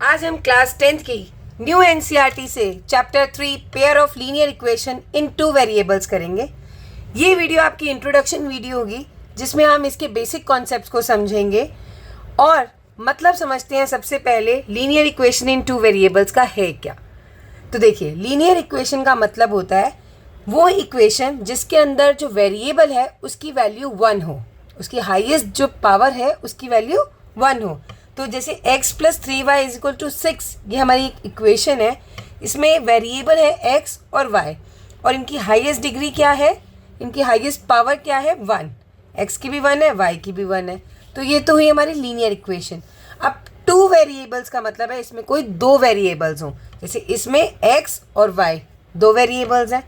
आज हम class 10th की न्यू एनसीईआरटी से chapter 3 pair of linear equation in two variables करेंगे। ये वीडियो आपकी इंट्रोडक्शन वीडियो होगी जिसमें हम इसके बेसिक कॉन्सेप्ट्स को समझेंगे और मतलब समझते हैं। सबसे पहले linear equation in two variables का है क्या। तो देखिए, लीनियर इक्वेशन का मतलब होता है वो इक्वेशन जिसके अंदर जो वेरिएबल है उसकी वैल्यू 1 हो, उसकी हाईएस्ट जो पावर है उसकी वैल्यू 1 हो। तो जैसे x + 3y = 6, ये हमारी एक इक्वेशन है। इसमें वेरिएबल है x और y और इनकी हाईएस्ट डिग्री क्या है, इनकी हाईएस्ट पावर क्या है, 1। x की भी 1 है, y की भी 1 है। तो ये तो हुई हमारी लीनियर इक्वेशन। अब टू वेरिएबल्स का मतलब है इसमें कोई दो वेरिएबल्स हों, जैसे इसमें x और y दो वेरिएबल्स हैं।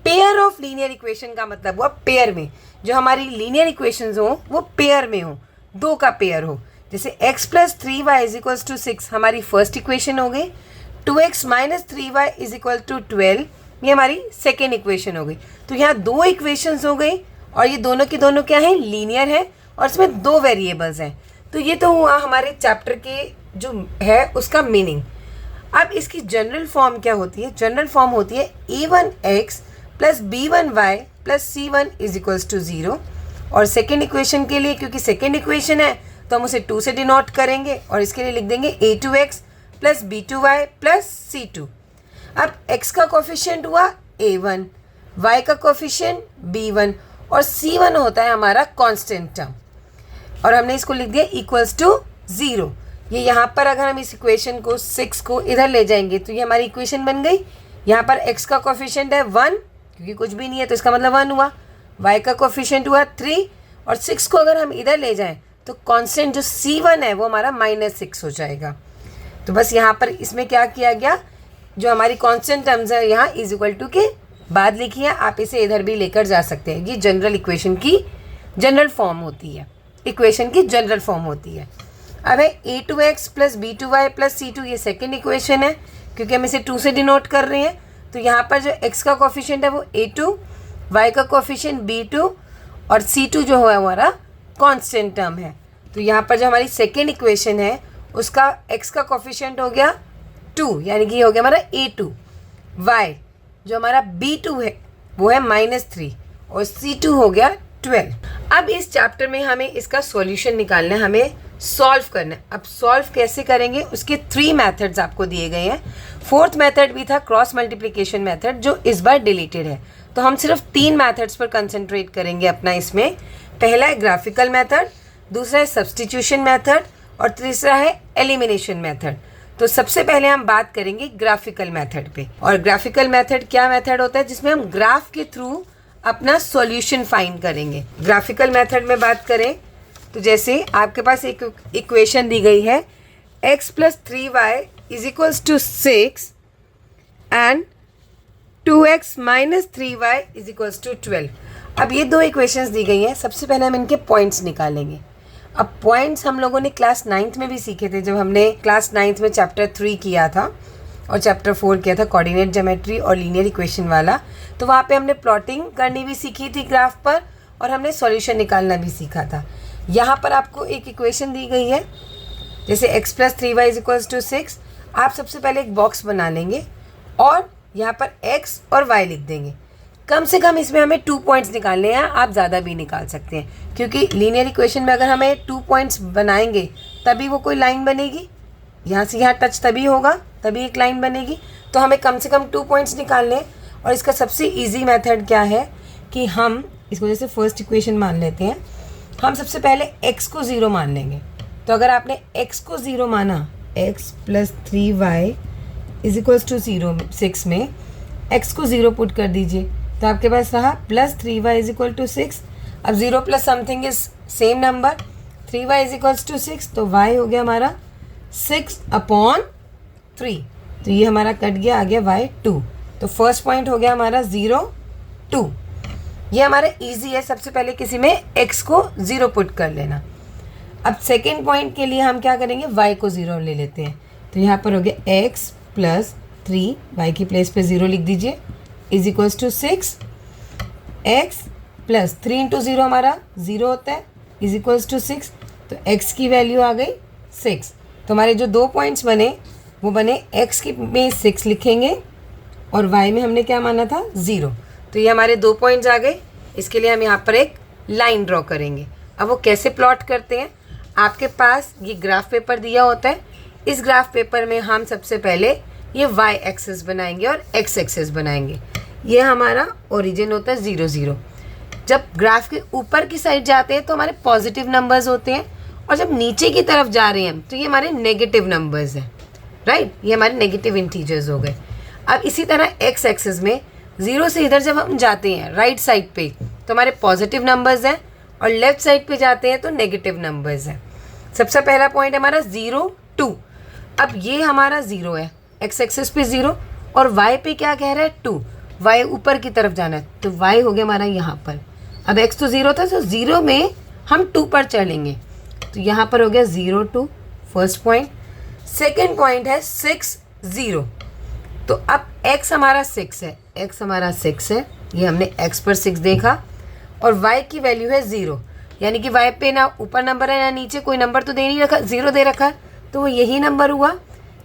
पेयर ऑफ लीनियर इक्वेशन का मतलब हुआ पेयर में, जो हमारी लीनियर इक्वेशंस हो वो पेयर में हो, दो का पेयर हो। जैसे x + 3y = 6 हमारी फर्स्ट इक्वेशन हो गई, 2x - 3y = 12 ये हमारी सेकेंड इक्वेशन हो गई। तो यहाँ दो इक्वेशंस हो गई और ये दोनों की दोनों क्या हैं, लीनियर है और इसमें दो वेरिएबल्स हैं। तो ये तो हुआ हमारे चैप्टर के जो है उसका मीनिंग। अब इसकी जनरल फॉर्म क्या होती है, जनरल फॉर्म होती है a1x + b1y + c1 = 0। और सेकेंड इक्वेशन के लिए, क्योंकि सेकेंड इक्वेशन है तो हम उसे 2 से डिनोट करेंगे और इसके लिए लिख देंगे a2x + b2y + c2। अब x का कोफिशिएंट हुआ a1, y का कोफिशिएंट b1 और c1 होता है हमारा कांस्टेंट टर्म और हमने इसको लिख दिया = 0। ये यहाँ पर अगर हम इस इक्वेशन को 6 को इधर ले जाएंगे तो ये हमारी इक्वेशन बन गई। यहाँ पर x का कोफिशिएंट है 1, क्योंकि कुछ भी नहीं है तो इसका मतलब 1 हुआ। y का कोफिशिएंट हुआ 3 और 6 को अगर हम इधर ले जाएं तो कांस्टेंट जो c1 है वो हमारा -6 हो जाएगा। तो बस यहाँ पर इसमें क्या किया गया, जो हमारी कांस्टेंट टर्म्स है यहाँ = के बाद लिखी है, आप इसे इधर भी लेकर जा सकते हैं। ये जनरल इक्वेशन की जनरल फॉर्म होती है, इक्वेशन की जनरल फॉर्म होती है। अब है a2x + b2y + c2, ये सेकेंड इक्वेशन है क्योंकि हम इसे 2 से डिनोट कर रहे हैं। तो यहाँ पर जो x का कोफिशिएंट है वो a2, y का कोफिशिएंट b2 और c2 जो है हमारा कांस्टेंट टर्म है। तो यहाँ पर जो हमारी सेकेंड इक्वेशन है उसका x का कोफिशिएंट हो गया 2, यानी कि हो गया हमारा a2। y जो हमारा b2 है वो है -3 और c2 हो गया 12। अब इस चैप्टर में हमें इसका सॉल्यूशन निकालना है, हमें सॉल्व करना है। अब सॉल्व कैसे करेंगे, उसके 3 मेथड्स आपको दिए गए हैं। फोर्थ मेथड भी था क्रॉस मल्टीप्लिकेशन मेथड, जो इस बार डिलीटेड है। तो हम सिर्फ 3 मेथड्स पर कंसंट्रेट करेंगे अपना इसमें। पहला है ग्राफिकल मेथड, दूसरा है सब्स्टिट्यूशन मेथड और तीसरा है एलिमिनेशन मेथड। तो सबसे पहले हम बात करेंगे ग्राफिकल मेथड पे। और ग्राफिकल मेथड क्या मेथड होता है, जिसमें हम ग्राफ के थ्रू अपना सॉल्यूशन फाइंड करेंगे। ग्राफिकल मेथड में बात करें तो जैसे आपके पास एक इक्वेशन दी गई है x + 3y = 6 and 2x - 3y = 12। अब ये दो इक्वेशंस दी गई हैं। सबसे पहले हम इनके पॉइंट्स निकालेंगे। अब पॉइंट्स हम लोगों ने क्लास 9th में भी सीखे थे, जब हमने क्लास 9th में चैप्टर 3 किया था और चैप्टर 4 किया था कोऑर्डिनेट ज्योमेट्री और लीनियर इक्वेशन वाला। तो वहाँ पे हमने प्लॉटिंग करनी भी सीखी थी ग्राफ पर और हमने सॉल्यूशन निकालना भी सीखा था। यहाँ पर आपको एक इक्वेशन दी गई है, जैसे x + 3y = 6। आप सबसे पहले एक बॉक्स बना लेंगे और यहाँ पर x और y लिख देंगे। कम से कम इसमें हमें 2 पॉइंट्स निकालने हैं, आप ज़्यादा भी निकाल सकते हैं, क्योंकि लीनियर इक्वेशन में अगर हमें 2 पॉइंट्स बनाएंगे तभी वो कोई लाइन बनेगी। यहाँ से यहाँ टच तभी होगा, तभी एक लाइन बनेगी। तो हमें कम से कम 2 पॉइंट्स निकालने हैं। और इसका सबसे ईजी मेथड क्या है कि हम इसको जैसे फर्स्ट इक्वेशन मान लेते हैं। हम सबसे पहले x को 0 मान लेंगे। तो अगर आपने x को 0 माना, x + 3y = 0 6 में x को 0 पुट कर दीजिए तो आपके पास रहा +3y = 6। अब 0 + something is same number, 3y = 6, तो y हो गया हमारा 6/3। तो ये हमारा कट गया, आ गया y 2। तो फर्स्ट पॉइंट हो गया हमारा 0 2। ये हमारा इजी है, सबसे पहले किसी में x को 0 पुट कर लेना। अब सेकेंड पॉइंट के लिए हम क्या करेंगे, y को 0 ले लेते हैं। तो यहाँ पर हो गया x + 3, y की प्लेस पे 0 लिख दीजिए, = 6। x + 3 × 0 हमारा 0 होता है, = 6। तो x की वैल्यू आ गई 6। तो हमारे जो 2 पॉइंट्स बने वो बने x की में 6 लिखेंगे और y में हमने क्या माना था 0। तो ये हमारे 2 पॉइंट्स आ गए। इसके लिए हम यहाँ पर एक लाइन ड्रॉ करेंगे। अब वो कैसे प्लॉट करते हैं, आपके पास ये ग्राफ पेपर दिया होता है। इस ग्राफ पेपर में हम सबसे पहले ये y एक्सिस बनाएंगे और x एक्सिस बनाएंगे। ये हमारा ओरिजिन होता है 0 0। जब ग्राफ के ऊपर की साइड जाते हैं तो हमारे पॉजिटिव नंबर्स होते हैं और जब नीचे की तरफ जा रहे हैं तो ये हमारे नेगेटिव नंबर्स हैं, राइट। ये हमारे नेगेटिव इंटीजर्स हो गए। अब इसी तरह x एक्सिस में 0 से इधर जब हम जाते हैं राइट साइड पे तो हमारे पॉजिटिव नंबर्स हैं और लेफ्ट साइड पे जाते हैं तो नेगेटिव नंबर्स हैं। सबसे पहला पॉइंट हमारा 0 2। अब ये हमारा 0 है, x एक्सिस पे 0 और y पे क्या कह रहा है 2। y ऊपर की तरफ जाना है तो y हो गया हमारा यहाँ पर। अब x तो 0 था तो 0 में हम 2 पर चढ़ेंगे तो यहाँ पर हो गया 0 2 फर्स्ट पॉइंट। सेकेंड पॉइंट है 6 0। तो अब x हमारा 6 है, x हमारा 6 है, ये हमने x पर 6 देखा और y की वैल्यू है 0, यानी कि y पे ना ऊपर नंबर है ना नीचे, कोई नंबर तो दे नहीं रखा, 0 दे रखा तो वो यही नंबर हुआ।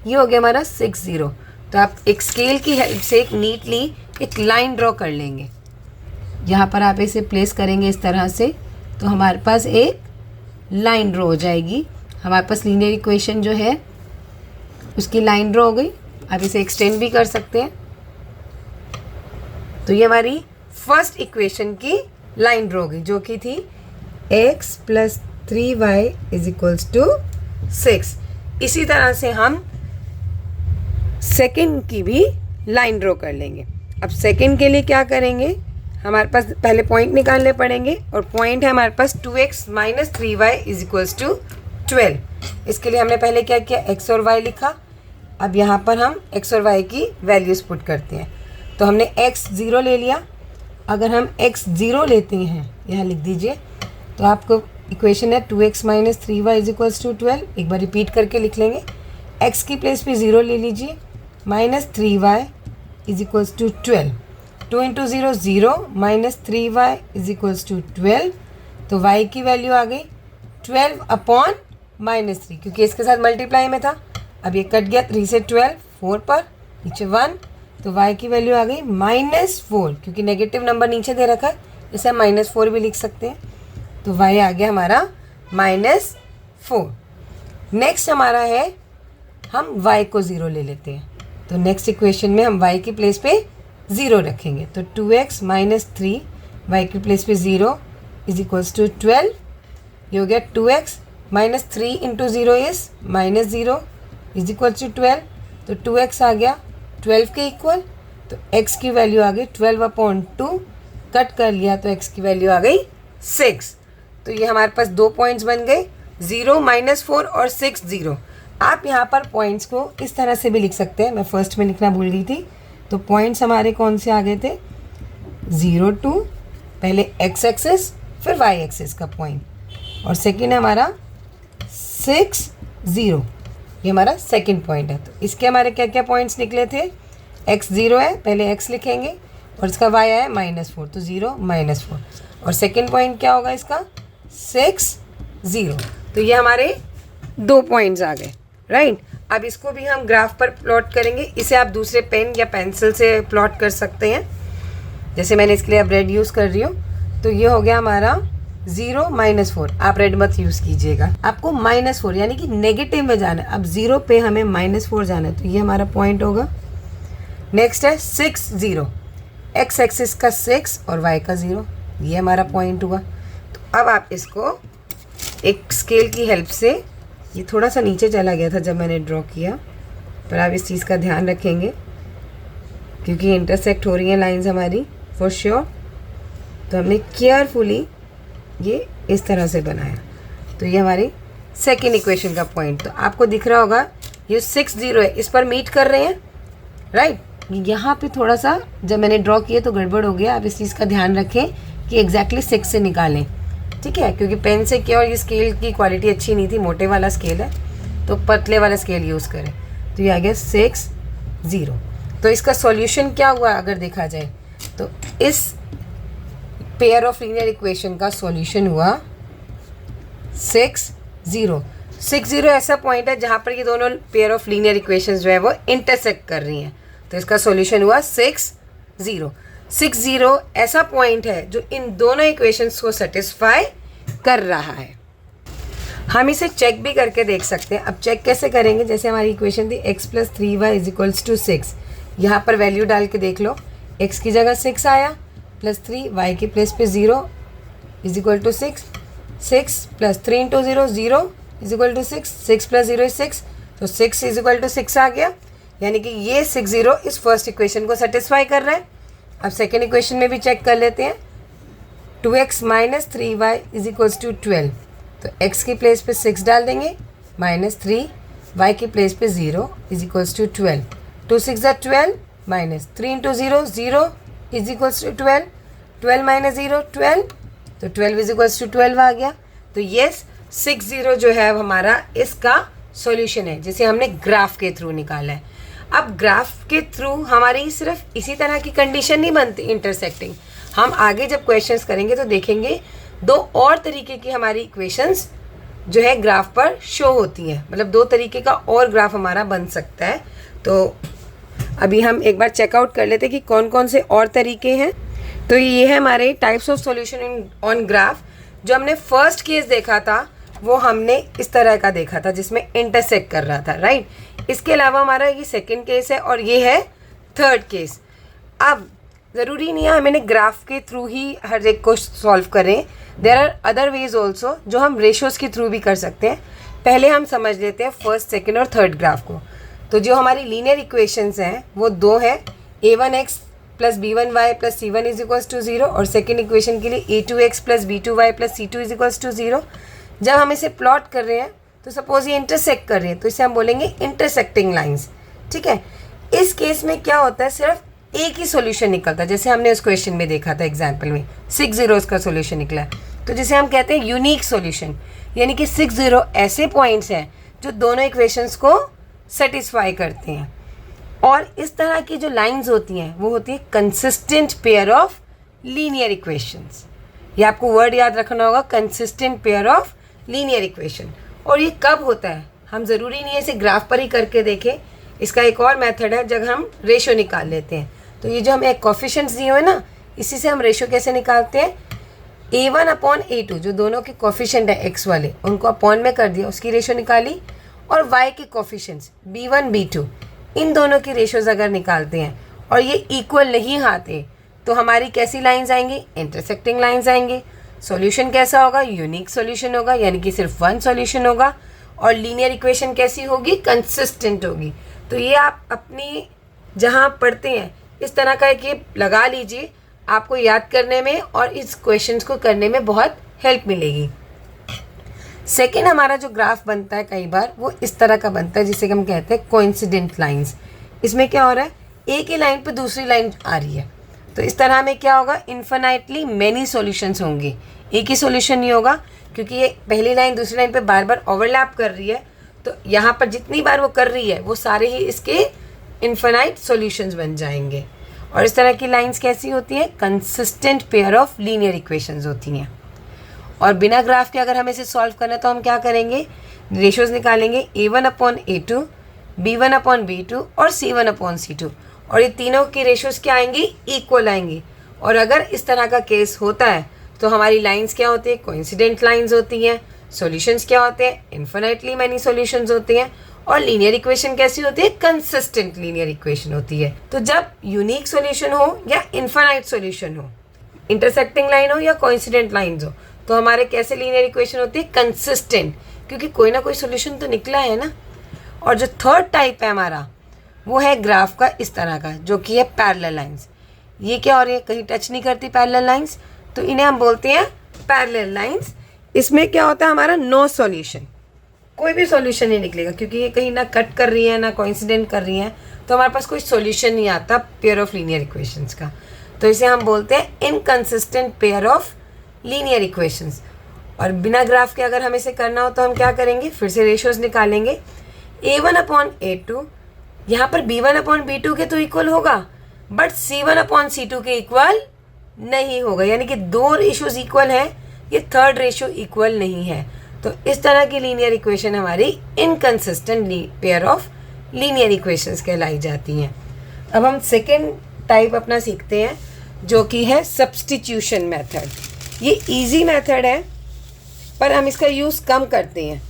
ये हो गया हमारा 6 0। तो आप एक स्केल की हेल्प से एक नीटली एक लाइन ड्रॉ कर लेंगे। यहाँ पर आप इसे प्लेस करेंगे इस तरह से तो हमारे पास एक लाइन ड्रॉ हो जाएगी। हमारे पास लीनियर इक्वेशन जो है उसकी लाइन ड्रॉ हो गई। आप इसे एक्सटेंड भी कर सकते हैं। तो ये हमारी फर्स्ट इक्वेशन की लाइन ड्रॉ हो गई जो कि थी x + 3y = 6। इसी तरह से हम सेकंड की भी लाइन ड्रॉ कर लेंगे। अब सेकंड के लिए क्या करेंगे, हमारे पास पहले पॉइंट निकालने पड़ेंगे और पॉइंट है हमारे पास 2x - 3y = 12। इसके लिए हमने पहले क्या किया, x और y लिखा। अब यहाँ पर हम x और y की वैल्यूज़ पुट करते हैं। तो हमने x 0 ले लिया। अगर हम x 0 लेते हैं, यहाँ लिख दीजिए, तो आपको इक्वेशन है 2x - 3y = 12। एक बार रिपीट करके लिख लेंगे। x की प्लेस पे 0 ले लीजिए, -3y = 12। 2 × 0 0 -3y = 12। तो y की वैल्यू आ गई 12/-3, क्योंकि इसके साथ मल्टीप्लाई में था। अब ये कट गया 3 से 12 4 पर, नीचे 1, तो y की वैल्यू आ गई -4, क्योंकि नेगेटिव नंबर नीचे दे रखा है, इसे हम -4 भी लिख सकते हैं। तो y आ गया हमारा -4। नेक्स्ट हमारा है, हम y को 0 ले लेते हैं। तो नेक्स्ट इक्वेशन में हम y की प्लेस पे 0 रखेंगे। तो 2x - 3 y की प्लेस पे 0 = 12। ये हो गया 2x - 3 × 0 इज़ -0 = 12। तो 2x आ गया 12 के इक्वल। तो x की वैल्यू आ गई 12/2। कट कर लिया तो x की वैल्यू आ गई 6। तो ये हमारे पास 2 पॉइंट्स बन गए, 0 -4 और 6 0। आप यहाँ पर पॉइंट्स को इस तरह से भी लिख सकते हैं। मैं फर्स्ट में लिखना भूल गई थी। तो पॉइंट्स हमारे कौन से आ गए थे, 0 2, पहले x एक्सिस फिर y एक्सिस का पॉइंट, और सेकेंड हमारा 6 0। ये हमारा सेकेंड पॉइंट है। तो इसके हमारे क्या क्या पॉइंट्स निकले थे, x 0 है, पहले x लिखेंगे और इसका y आया -4, तो 0 -4। और सेकेंड पॉइंट क्या होगा इसका, 6 0। तो ये हमारे 2 पॉइंट्स आ गए, राइट। अब इसको भी हम ग्राफ पर प्लॉट करेंगे। इसे आप दूसरे पेन या पेंसिल से प्लॉट कर सकते हैं, जैसे मैंने इसके लिए अब रेड यूज़ कर रही हूँ। तो ये हो गया हमारा 0 -4। आप रेड मत यूज़ कीजिएगा, आपको -4 यानी कि नेगेटिव में जाना है। अब 0 पे हमें -4 जाना है, तो ये हमारा पॉइंट होगा। नेक्स्ट है 6 0, x एक्सिस का 6 और y का 0, ये हमारा पॉइंट हुआ। तो अब आप इसको एक स्केल की हेल्प से, ये थोड़ा सा नीचे चला गया था जब मैंने ड्रॉ किया, पर आप इस चीज़ का ध्यान रखेंगे क्योंकि इंटरसेक्ट हो रही हैं लाइंस हमारी फॉर श्योर। तो हमने केयरफुली ये इस तरह से बनाया। तो ये हमारी सेकेंड इक्वेशन का पॉइंट। तो आपको दिख रहा होगा ये 6 0 है, इस पर मीट कर रहे हैं, राइट। यहाँ पे थोड़ा सा जब मैंने ड्रॉ किया तो गड़बड़ हो गया। आप इस चीज़ का ध्यान रखें कि एग्जैक्टली 6 से निकालें, ठीक है, क्योंकि पेन से क्या, और ये स्केल की क्वालिटी अच्छी नहीं थी, मोटे वाला स्केल है, तो पतले वाला स्केल यूज़ करें। तो ये आ गया 6 0। तो इसका सॉल्यूशन क्या हुआ अगर देखा जाए तो इस पेयर ऑफ लीनियर इक्वेशन का सॉल्यूशन हुआ 6 0। 60 ऐसा पॉइंट है जहाँ पर ये दोनों पेयर ऑफ लीनियर इक्वेशंस जो है वो इंटरसेक्ट कर रही हैं, तो इसका सॉल्यूशन हुआ 60। 60 ऐसा पॉइंट है जो इन दोनों इक्वेशंस को सेटिस्फाई कर रहा है। हम इसे चेक भी करके देख सकते हैं। अब चेक कैसे करेंगे, जैसे हमारी इक्वेशन थी x + 3y = 6, यहाँ पर वैल्यू डाल के देख लो, x की जगह 6 आया +3, y की प्लेस पे 0 = 6, 6 + 3 × 0 0 = 6, 6 + 0 is 6, तो 6 = 6 आ गया, यानी कि ये 60 इस फर्स्ट इक्वेशन को सेटिस्फाई कर रहा है। अब सेकेंड इक्वेशन में भी चेक कर लेते हैं। 2x - 3y = 12, तो x की प्लेस पे 6 डाल देंगे -3, y की प्लेस पे 0 = 12, 2 6 = 12 -3 × 0 0 = 12, 12 - 0 12, तो 12 = 12 आ गया। तो यस 60 जो है हमारा इसका सॉल्यूशन है, जिसे हमने ग्राफ के थ्रू निकाला है। अब ग्राफ के थ्रू हमारी सिर्फ इसी तरह की कंडीशन नहीं बनती इंटरसेक्टिंग, हम आगे जब क्वेश्चंस करेंगे तो देखेंगे 2 और तरीके की हमारी इक्वेशंस जो है ग्राफ पर शो होती हैं, मतलब 2 तरीके का और ग्राफ हमारा बन सकता है। तो अभी हम एक बार चेकआउट कर लेते हैं कि कौन कौन से और तरीके हैं। तो ये है हमारे types of solution in on graph. जो हमने फर्स्ट केस देखा था वो हमने इस तरह का देखा था जिसमें इंटरसेक्ट कर रहा था, राइट। इसके अलावा हमारा ये सेकंड केस है और ये है थर्ड केस। अब ज़रूरी नहीं है हमें ग्राफ के थ्रू ही हर एक को सॉल्व करें, there are other ways also जो हम रेशोज़ के थ्रू भी कर सकते हैं। पहले हम समझ लेते हैं फर्स्ट, सेकेंड और थर्ड ग्राफ को। तो जो हमारी लीनियर इक्वेशंस हैं वो 2 है, a1x + b1y + c1 = 0, और सेकेंड इक्वेशन के लिए a2x + b2y + c2 = 0। जब हम इसे प्लॉट कर रहे हैं तो सपोज ये इंटरसेक्ट कर रहे हैं, तो इसे हम बोलेंगे इंटरसेक्टिंग लाइंस, ठीक है। इस केस में क्या होता है, सिर्फ एक ही सॉल्यूशन निकलता है, जैसे हमने उस क्वेश्चन में देखा था एग्जाम्पल में 60 का सॉल्यूशन निकला, तो जिसे हम कहते हैं यूनिक सॉल्यूशन, यानी कि 60 ऐसे पॉइंट्स हैं जो दोनों इक्वेशंस को सेटिस्फाई करते हैं। और इस तरह की जो लाइंस होती हैं वो होती है consistent pair of linear equations. ये आपको वर्ड याद रखना होगा, consistent pair of linear equation. और ये कब होता है, हम ज़रूरी नहीं है इसे ग्राफ पर ही करके देखें, इसका एक और मेथड है जब हम रेशो निकाल लेते हैं। तो ये जो हमें एक कोफिशिएंट्स दिए हुए ना, इसी से हम रेशो कैसे निकालते हैं, a1/a2 जो दोनों के कोफिशिएंट है x वाले, उनको अपॉन में कर दिया, उसकी रेशो निकाली, और y के कोफिशिएंट्स b1 b2 इन दोनों की रेशोज़ अगर निकालते हैं और ये इक्वल नहीं आते तो हमारी कैसी लाइंस आएंगी, इंटरसेक्टिंग लाइंस आएंगी। सॉल्यूशन कैसा होगा, यूनिक सॉल्यूशन होगा, यानी कि सिर्फ 1 सॉल्यूशन होगा, और लीनियर इक्वेशन कैसी होगी, कंसिस्टेंट होगी। तो ये आप अपनी जहाँ पढ़ते हैं इस तरह का एक ये लगा लीजिए, आपको याद करने में और इस क्वेश्चंस को करने में बहुत हेल्प मिलेगी। सेकेंड हमारा जो ग्राफ बनता है कई बार वो इस तरह का बनता है जिसे हम कहते हैं कोइंसिडेंट लाइंस। इसमें क्या हो रहा है, एक ही लाइन पे दूसरी लाइन आ रही है, तो इस तरह में क्या होगा, इन्फिनाइटली मैनी सॉल्यूशंस होंगे, एक ही सॉल्यूशन नहीं होगा, क्योंकि ये पहली लाइन दूसरी लाइन पे बार बार ओवरलैप कर रही है। तो यहाँ पर जितनी बार वो कर रही है वो सारे ही इसके इन्फिनाइट सॉल्यूशंस बन जाएंगे। और इस तरह की लाइंस कैसी होती हैं, consistent pair of linear equations होती हैं। और बिना ग्राफ के अगर हमें इसे सॉल्व करना है तो हम क्या करेंगे, रेशोज़ निकालेंगे a1/a2, b1/b2 और c1/c2, और ये तीनों की रेशोज़ क्या आएंगी, इक्वल आएंगी। और अगर इस तरह का केस होता है तो हमारी लाइंस क्या होती है, कोइंसिडेंट लाइंस होती हैं। सॉल्यूशंस क्या होते हैं, इन्फिनाइटली मैनी सॉल्यूशंस होते हैं। और लीनियर इक्वेशन कैसी होती है, कंसिस्टेंट लीनियर इक्वेशन होती है। तो जब यूनिक सॉल्यूशन हो या इन्फिनाइट सॉल्यूशन हो, इंटरसेक्टिंग लाइन हो या कोइंसिडेंट लाइंस हो, तो हमारे कैसे लीनियर इक्वेशन होती है, कंसिस्टेंट, क्योंकि कोई ना कोई सॉल्यूशन तो निकला है ना। और जो थर्ड टाइप है हमारा वो है ग्राफ का इस तरह का, जो कि है पैरेलल लाइंस। ये क्या हो रही है, कहीं टच नहीं करती पैरेलल लाइंस, तो इन्हें हम बोलते हैं पैरेलल लाइंस। इसमें क्या होता है, हमारा नो सॉल्यूशन, कोई भी सॉल्यूशन नहीं निकलेगा, क्योंकि ये कहीं ना कट कर रही है ना कोइंसिडेंट कर रही है, तो हमारे पास कोई सॉल्यूशन नहीं आता पेयर ऑफ लीनियर इक्वेशंस का। तो इसे हम बोलते हैं inconsistent pair of linear equations. और बिना ग्राफ के अगर हमें इसे करना हो तो हम क्या करेंगे, फिर से रेशोज़ निकालेंगे, a1/a2 यहाँ पर b1/b2 के तो इक्वल होगा, बट c1/c2 के इक्वल नहीं होगा, यानी कि 2 रेशोज़ इक्वल हैं, ये थर्ड रेशो इक्वल नहीं है। तो इस तरह की लीनियर इक्वेशन हमारी inconsistent pair of linear equations कहलाई जाती हैं। अब हम सेकेंड टाइप अपना सीखते हैं जो कि है सब्स्टिट्यूशन मेथड। ये इजी मेथड है पर हम इसका यूज़ कम करते हैं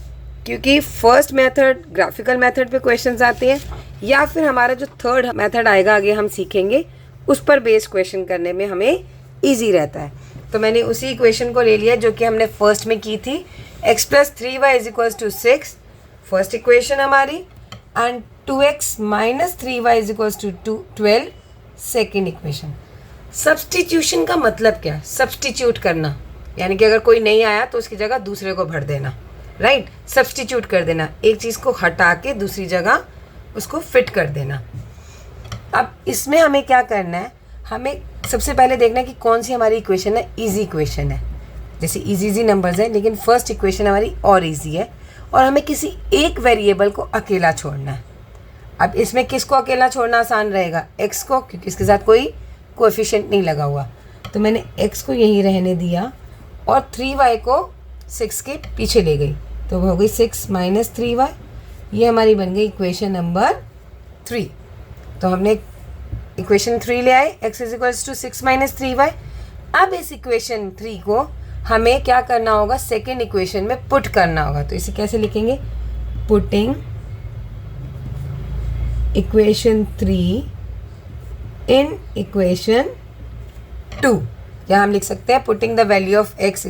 क्योंकि फर्स्ट मेथड ग्राफिकल मेथड पे क्वेश्चंस आते हैं या फिर हमारा जो थर्ड मेथड आएगा आगे हम सीखेंगे उस पर बेस्ड क्वेश्चन करने में हमें इजी रहता है। तो मैंने उसी इक्वेशन को ले लिया जो कि हमने फर्स्ट में की थी, x + 3y = 6 फर्स्ट इक्वेशन हमारी, and 2x - 3y = 12 second equation. Substitution का मतलब क्या? सब्स्टिट्यूट करना, यानी कि अगर कोई नहीं आया तो उसकी जगह दूसरे को भर देना, राइट। सब्स्टिट्यूट कर देना, एक चीज़ को हटा के दूसरी जगह उसको फिट कर देना। अब इसमें हमें क्या करना है, हमें सबसे पहले देखना है कि कौन सी हमारी इक्वेशन है इजी इक्वेशन है। जैसे इजी नंबर्स हैं लेकिन फर्स्ट इक्वेशन हमारी और इजी है और हमें किसी एक वेरिएबल को अकेला छोड़ना है। अब इसमें किसको अकेला छोड़ना आसान रहेगा? x को, क्योंकि इसके साथ कोई कोएफिशिएंट नहीं लगा हुआ। तो मैंने x को यहीं रहने दिया और 3y को 6 के पीछे ले गई, तो हो गई 6 - 3y। ये हमारी बन गई इक्वेशन नंबर 3। तो हमने इक्वेशन 3 ले आए, x = 6 - 3y। अब इस इक्वेशन 3 को हमें क्या करना होगा? सेकेंड इक्वेशन में पुट करना होगा। तो इसे कैसे लिखेंगे? पुटिंग इक्वेशन 3 इन इक्वेशन 2, या हम लिख सकते हैं putting the value of x =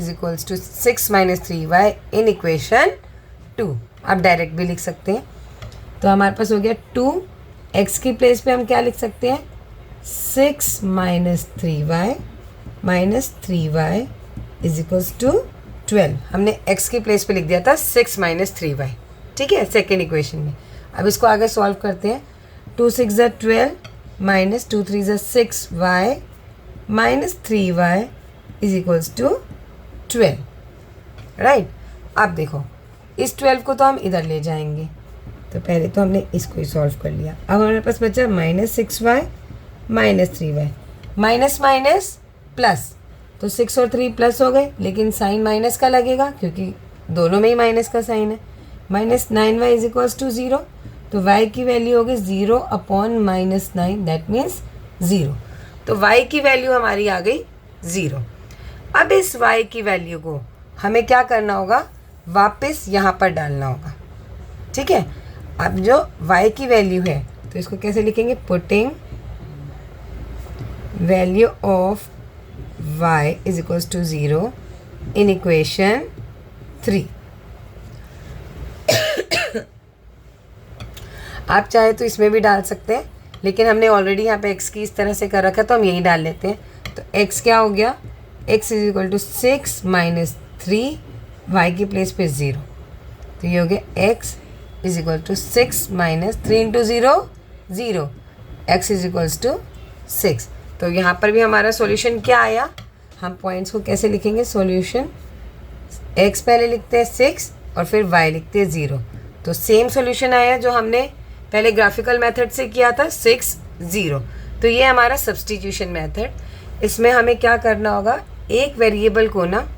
6 - 3y in equation 2। आप डायरेक्ट भी लिख सकते हैं। तो हमारे पास हो गया 2, x की प्लेस पे हम क्या लिख सकते हैं? 6 - 3y - 3y = 12। हमने x की प्लेस पे लिख दिया था 6 - 3y, ठीक है, सेकेंड इक्वेशन में। अब इसको आगे सॉल्व करते हैं। 2 × 6 = 12 - 2 × 3 = 6y - 3y = 12, राइट। अब देखो इस 12 को तो हम इधर ले जाएंगे, तो पहले तो हमने इसको ही सॉल्व कर लिया। अब हमारे पास बचा -6y - 3y, minus minus plus, तो 6 और 3 प्लस हो गए, लेकिन साइन माइनस का लगेगा क्योंकि दोनों में ही माइनस का साइन है। -9y = 0, तो y की वैल्यू होगी 0/-9, दैट मीन्स 0। तो y की वैल्यू हमारी आ गई 0। अब इस y की वैल्यू को हमें क्या करना होगा? वापस यहाँ पर डालना होगा, ठीक है। अब जो y की वैल्यू है तो इसको कैसे लिखेंगे? Putting value of y = 0 in equation 3। आप चाहे तो इसमें भी डाल सकते हैं, लेकिन हमने ऑलरेडी यहाँ पे x की इस तरह से कर रखा है तो हम यही डाल लेते हैं। तो x क्या हो गया? x = 6 - 3, y की प्लेस पे 0, तो ये हो गया x = 6 - 3 × 0 0, x = 6। तो यहाँ पर भी हमारा सॉल्यूशन क्या आया? हम पॉइंट्स को कैसे लिखेंगे? सॉल्यूशन x पहले लिखते हैं 6 और फिर y लिखते हैं 0, तो सेम सॉल्यूशन आया जो हमने पहले ग्राफिकल मेथड से किया था, 6 0। तो ये हमारा सब्स्टिट्यूशन मेथड। इसमें हमें क्या करना होगा? एक वेरिएबल को ना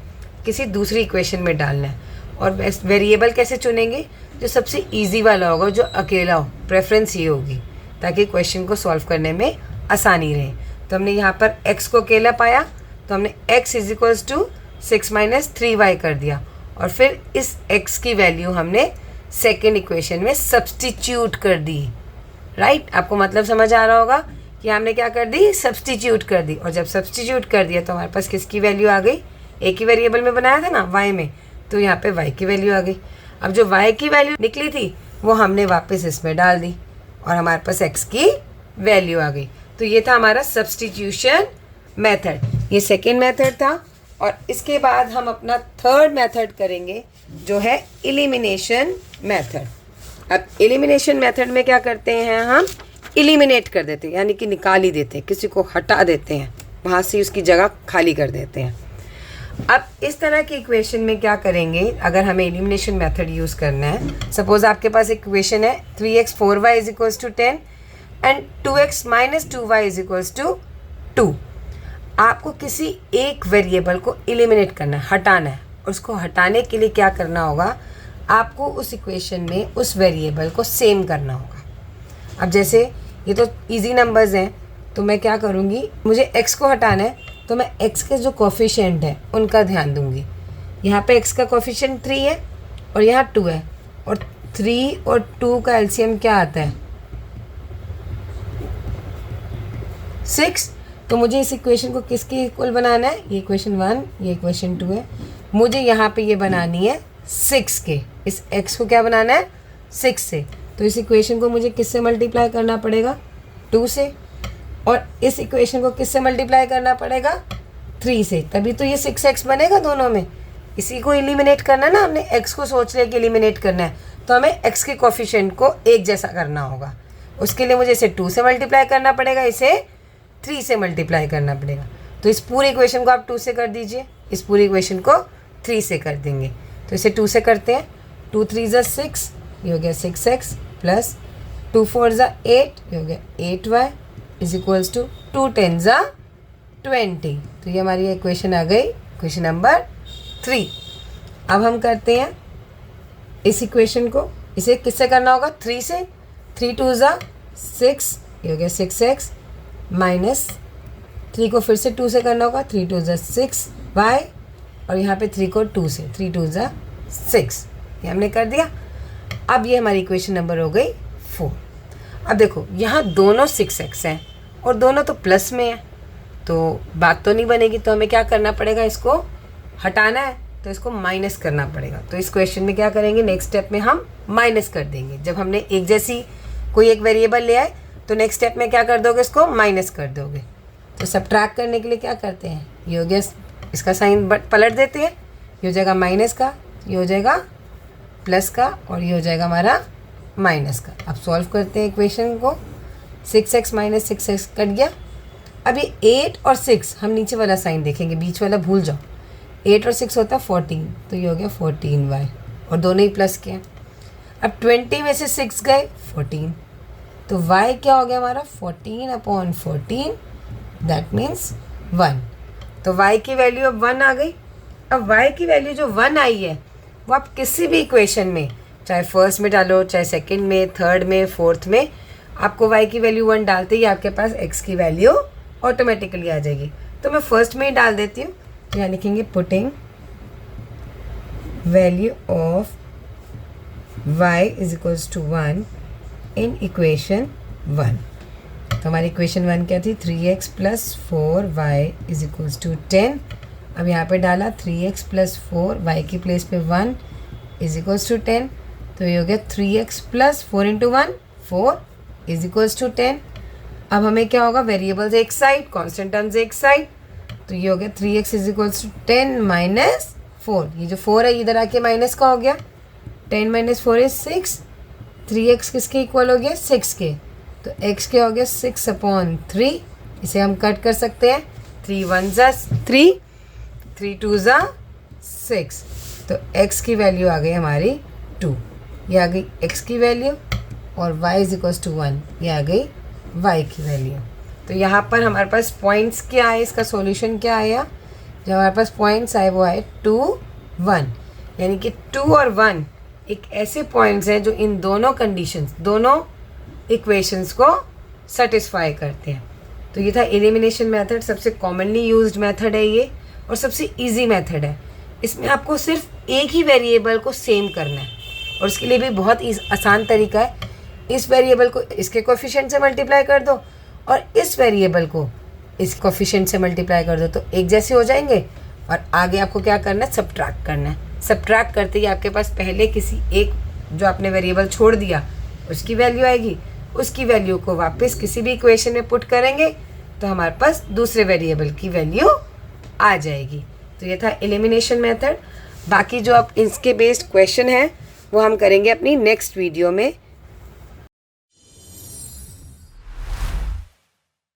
किसी दूसरी इक्वेशन में डालना है, और वेरिएबल कैसे चुनेंगे? जो सबसे इजी वाला होगा, जो अकेला हो, प्रेफरेंस ये होगी ताकि क्वेश्चन को सॉल्व करने में आसानी रहे। तो हमने यहाँ पर x को अकेला पाया, तो हमने x = 6 - 3y कर दिया, और फिर इस x की वैल्यू हमने सेकेंड इक्वेशन में सब्स्टिट्यूट कर दी, राइट। आपको मतलब समझ आ रहा होगा कि हमने क्या कर दी? सब्स्टिट्यूट कर दी। और जब सब्स्टिट्यूट कर दिया तो हमारे पास किसकी वैल्यू आ गई? एक ही वेरिएबल में बनाया था ना, y में, तो यहाँ पे y की वैल्यू आ गई। अब जो y की वैल्यू निकली थी वो हमने वापस इसमें डाल दी और हमारे पास x की वैल्यू आ गई। तो ये था हमारा सब्स्टिट्यूशन मेथड, ये सेकेंड मेथड था। और इसके बाद हम अपना थर्ड मेथड करेंगे जो है एलिमिनेशन मेथड। अब एलिमिनेशन मेथड में क्या करते हैं? हम एलिमिनेट कर देते हैं, यानी कि निकाल ही देते हैं, किसी को हटा देते हैं, वहाँ से उसकी जगह खाली कर देते हैं। अब इस तरह की इक्वेशन में क्या करेंगे? अगर हमें एलिमिनेशन मेथड यूज़ करना है, सपोज आपके पास इक्वेशन है 3x 4y = 10 and 2x - 2y = 2। आपको किसी एक वेरिएबल को एलिमिनेट करना है, हटाना है, और उसको हटाने के लिए क्या करना होगा, आपको उस इक्वेशन में उस वेरिएबल को सेम करना होगा। अब जैसे ये तो इजी नंबर्स हैं, तो मैं क्या करूँगी, मुझे x को हटाना है तो मैं x के जो कोफिशिएंट है उनका ध्यान दूँगी। यहाँ पे x का कोफिशिएंट 3 है और यहाँ 2 है, और 3 और 2 का एलसीएम क्या आता है 6। तो मुझे इस इक्वेशन को किसके इक्वल बनाना है, ये इक्वेशन 1, ये इक्वेशन 2 है। मुझे यहाँ पे ये बनानी है 6 के, इस x को क्या बनाना है 6 से। तो इस इक्वेशन को मुझे किससे मल्टीप्लाई करना पड़ेगा 2 से, और इस इक्वेशन को किससे मल्टीप्लाई करना पड़ेगा 3 से, तभी तो ये 6x बनेगा दोनों में। इसी को एलिमिनेट करना ना, हमने x को सोच लिया कि एलिमिनेट करना है, तो हमें x के कोफिशिएंट को एक जैसा करना होगा। उसके लिए मुझे इसे 2 से मल्टीप्लाई करना पड़ेगा, इसे 3 से मल्टीप्लाई करना पड़ेगा। तो इस पूरी इक्वेशन को आप 2 से कर दीजिए, इस पूरी इक्वेशन को 3 से कर देंगे। तो इसे 2 से करते हैं, 2 3 ज़ा 6, ये हो गया 6x प्लस 2 4 ज़ा 8, ये हो गया 8y इज इक्वल्स टू 2 10 ज़ा 20। तो ये हमारी इक्वेशन आ गई, इक्वेशन नंबर 3। अब हम करते हैं इस इक्वेशन को, इसे किससे करना होगा 3 से, 3 2 ज़ा 6, ये हो गया 6x माइनस 3 को फिर से 2 से करना होगा, 3 2 ज़ा 6y, और यहाँ पे 3 को 2 से, 3 2 ज़ा 6, ये हमने कर दिया। अब ये हमारी इक्वेशन नंबर हो गई 4। अब देखो यहाँ दोनों 6x हैं और दोनों तो प्लस में है, तो बात तो नहीं बनेगी, तो हमें क्या करना पड़ेगा, इसको हटाना है तो इसको माइनस करना पड़ेगा। तो इस क्वेश्चन में क्या करेंगे, नेक्स्ट स्टेप में हम माइनस कर देंगे। जब हमने एक जैसी कोई एक वेरिएबल ले आए तो नेक्स्ट स्टेप में क्या कर दोगे, इसको माइनस कर दोगे। तो सब्ट्रैक्ट करने के लिए क्या करते हैं, ये हो गया, इसका साइन पलट देते हैं, ये हो जाएगा माइनस का, ये हो जाएगा प्लस का, और ये हो जाएगा हमारा माइनस का। अब सॉल्व करते हैं इक्वेशन को, 6x माइनस 6x कट गया। अब ये 8 और 6 हम नीचे वाला साइन देखेंगे, बीच वाला भूल जाओ, 8 और 6 होता है 14, तो ये हो गया 14y, और दोनों ही प्लस के हैं। अब 20 में से 6 गए 14, तो y क्या हो गया हमारा 14/14, दैट मीन्स 1। तो y की वैल्यू अब 1 आ गई। अब y की वैल्यू जो 1 आई है वो आप किसी भी इक्वेशन में, चाहे फर्स्ट में डालो, चाहे सेकंड में, थर्ड में, फोर्थ में, आपको y की वैल्यू 1 डालते ही आपके पास x की वैल्यू ऑटोमेटिकली आ जाएगी। तो मैं फर्स्ट में ही डाल देती हूँ, तो यहाँ लिखेंगे putting value of y is equals to 1 इन इक्वेशन 1। तो हमारी इक्वेशन 1 क्या थी, 3x plus 4y is equals to 10। अब यहाँ पे डाला 3x प्लस 4, y की प्लेस पे 1 इज इक्वल्स टू 10। तो ये हो गया 3x plus 4 into 1 4 is equals to 10। अब हमें क्या होगा, वेरिएबल्स एक साइड, कॉन्स्टेंट टर्म्स एक साइड, तो ये हो गया 3x is equals to 10 minus 4। ये जो 4 है इधर आके माइनस का हो गया, 10 माइनस 4 इज 6। 3x किसके इक्वल हो गया 6 के, तो x के हो गया 6/3। इसे हम कट कर सकते हैं, 3 1 ज़ा 3, 3 2 ज़ा 6, तो x की वैल्यू आ गई हमारी 2, ये आ गई x की वैल्यू, और y इज इक्वल्स टू 1, ये आ गई y की वैल्यू। तो यहाँ पर हमारे पास पॉइंट्स क्या आए, इसका सॉल्यूशन क्या आया, जो हमारे पास पॉइंट्स आए वो आए 2 1, यानी कि 2 और 1 एक ऐसे पॉइंट्स हैं जो इन दोनों कंडीशंस, दोनों इक्वेशंस को सेटिस्फाई करते हैं। तो ये था एलिमिनेशन मेथड, सबसे कॉमनली यूज्ड मेथड है ये, और सबसे इजी मेथड है। इसमें आपको सिर्फ एक ही वेरिएबल को सेम करना है, और उसके लिए भी बहुत आसान तरीका है। इस वेरिएबल को इसके कोफिशिएंट से मल्टीप्लाई कर दो, और इस वेरिएबल को इस कोफिशिएंट से मल्टीप्लाई कर दो, तो एक जैसे हो जाएंगे। और आगे आपको क्या करना है, सब्ट्रैक्ट करना है। सब्ट्रैक्ट करते ही आपके पास पहले किसी एक जो आपने वेरिएबल छोड़ दिया उसकी वैल्यू आएगी, उसकी वैल्यू को वापस किसी भी इक्वेशन में पुट करेंगे तो हमारे पास दूसरे वेरिएबल की वैल्यू आ जाएगी। तो ये था एलिमिनेशन मेथड। बाकी जो आप इसके बेस्ड क्वेश्चन है वो हम करेंगे अपनी नेक्स्ट वीडियो में।